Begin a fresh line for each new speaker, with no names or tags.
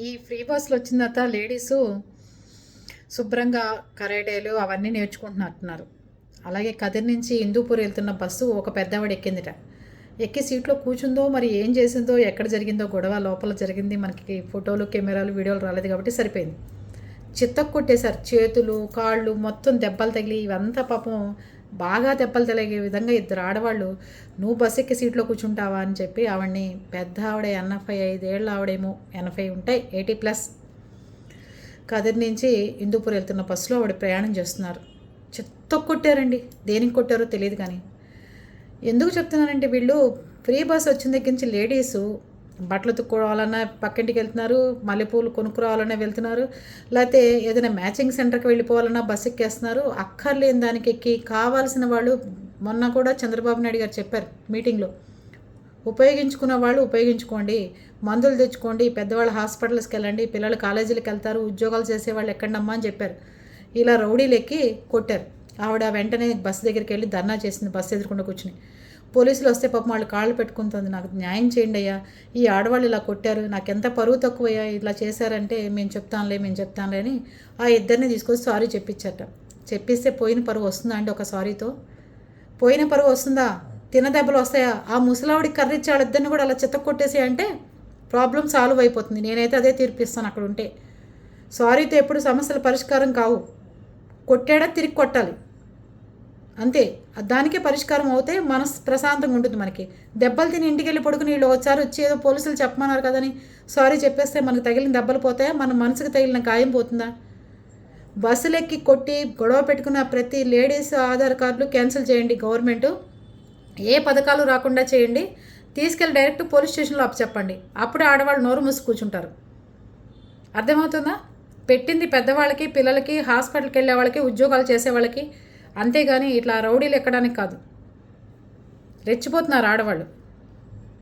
ఈ ఫ్రీ బస్సులు వచ్చిన తర్వాత లేడీసు శుభ్రంగా కరాటేలు అవన్నీ నేర్చుకుంటున్నట్టున్నారు. అలాగే కదిరి నుంచి హిందూపూర్ వెళ్తున్న బస్సు ఒక పెద్దవాడు ఎక్కిందిట. ఎక్కి సీట్లో కూర్చుందో మరి ఏం చేసిందో ఎక్కడ జరిగిందో గొడవ లోపల జరిగింది. మనకి ఫోటోలు కెమెరాలు వీడియోలు రాలేదు కాబట్టి సరిపోయింది. చిత్తకు కొట్టేశారు. చేతులు కాళ్ళు మొత్తం దెబ్బలు తగిలి ఇవంతా పాపం బాగా దెబ్బలు తగిలే విధంగా ఇద్దరు ఆడవాళ్ళు నువ్వు బస్సు ఎక్కి సీట్లో కూర్చుంటావా అని చెప్పి ఆవిడ్ని, పెద్ద ఆవిడ 85 ఏళ్ళు, ఆవిడేమో 80 ఉంటాయి, 80+, కదిరి నుంచి హిందూపూర్ వెళ్తున్న బస్సులో ఆవిడ ప్రయాణం చేస్తున్నారు. చిత్తకు కొట్టారండి. దేనికి కొట్టారో తెలియదు. కానీ ఎందుకు చెప్తున్నానంటే, వీళ్ళు ఫ్రీ బస్ వచ్చిన దగ్గర నుంచి లేడీసు బట్టలు తుక్కోవాలన్నా పక్కింటికి వెళ్తున్నారు, మల్లెపూలు కొనుక్కురావాలన్నా వెళ్తున్నారు, లేకపోతే ఏదైనా మ్యాచింగ్ సెంటర్కి వెళ్ళిపోవాలన్నా బస్సు ఎక్కేస్తున్నారు. అక్కర్లేని దానికి ఎక్కి కావాల్సిన వాళ్ళు, మొన్న కూడా చంద్రబాబు నాయుడు గారు చెప్పారు మీటింగ్లో, ఉపయోగించుకున్న వాళ్ళు ఉపయోగించుకోండి, మందులు తెచ్చుకోండి, పెద్దవాళ్ళు హాస్పిటల్స్కి వెళ్ళండి, పిల్లలు కాలేజీలకు వెళ్తారు, ఉద్యోగాలు చేసేవాళ్ళు ఎక్కండమ్మా అని చెప్పారు. ఇలా రౌడీలు ఎక్కి కొట్టారు. ఆవిడ వెంటనే బస్సు దగ్గరికి వెళ్ళి ధర్నా చేసింది, బస్సు ఎదురుకుండా కూర్చుని. పోలీసులు వస్తే పాపం వాళ్ళు కాళ్ళు పెట్టుకుంటుంది, నాకు న్యాయం చేయండి అయ్యా, ఈ ఆడవాళ్ళు ఇలా కొట్టారు, నాకెంత పరువు తక్కువయ్యా, ఇలా చేశారంటే మేము చెప్తానులే అని ఆ ఇద్దరిని తీసుకొచ్చి సారీ చెప్పించట. చెప్పిస్తే పోయిన పరువు వస్తుందా అండి? ఒక సారీతో పోయిన పరువు వస్తుందా? తినదెబ్బలు వస్తాయా? ఆ ముసలావిడికి కర్రిచ్చి వాళ్ళిద్దరిని కూడా అలా చెత్త కొట్టేసి అంటే ప్రాబ్లం సాల్వ్ అయిపోతుంది. నేనైతే అదే తీర్పిస్తాను అక్కడ ఉంటే. సారీతో ఎప్పుడు సమస్యల పరిష్కారం కావు. కొట్టాడా తిరిగి కొట్టాలి, అంతే. దానికే పరిష్కారం అవుతే మనసు ప్రశాంతంగా ఉంటుంది. మనకి దెబ్బలు తిని ఇంటికి వెళ్ళి పడుకుని వీళ్ళు ఒకసారి వచ్చి ఏదో పోలీసులు చెప్పమన్నారు కదని సారీ చెప్పేస్తే మనకు తగిలిన దెబ్బలు పోతాయా? మన మనసుకు తగిలిన గాయం పోతుందా? బస్సులెక్కి కొట్టి గొడవ పెట్టుకున్న ప్రతి లేడీస్ ఆధార్ కార్డులు క్యాన్సిల్ చేయండి గవర్నమెంట్. ఏ పథకాలు రాకుండా చేయండి. తీసుకెళ్ళి డైరెక్ట్ పోలీస్ స్టేషన్లో చెప్పండి. అప్పుడే ఆడవాళ్ళు నోరు మూసి కూర్చుంటారు. అర్థమవుతుందా? పెట్టింది పెద్దవాళ్ళకి, పిల్లలకి, హాస్పిటల్కి వెళ్ళే వాళ్ళకి, ఉద్యోగాలు చేసే వాళ్ళకి, అంతేగాని ఇట్లా రౌడీలు ఎక్కడానికి కాదు. రెచ్చిపోతున్నారు ఆడవాళ్ళు.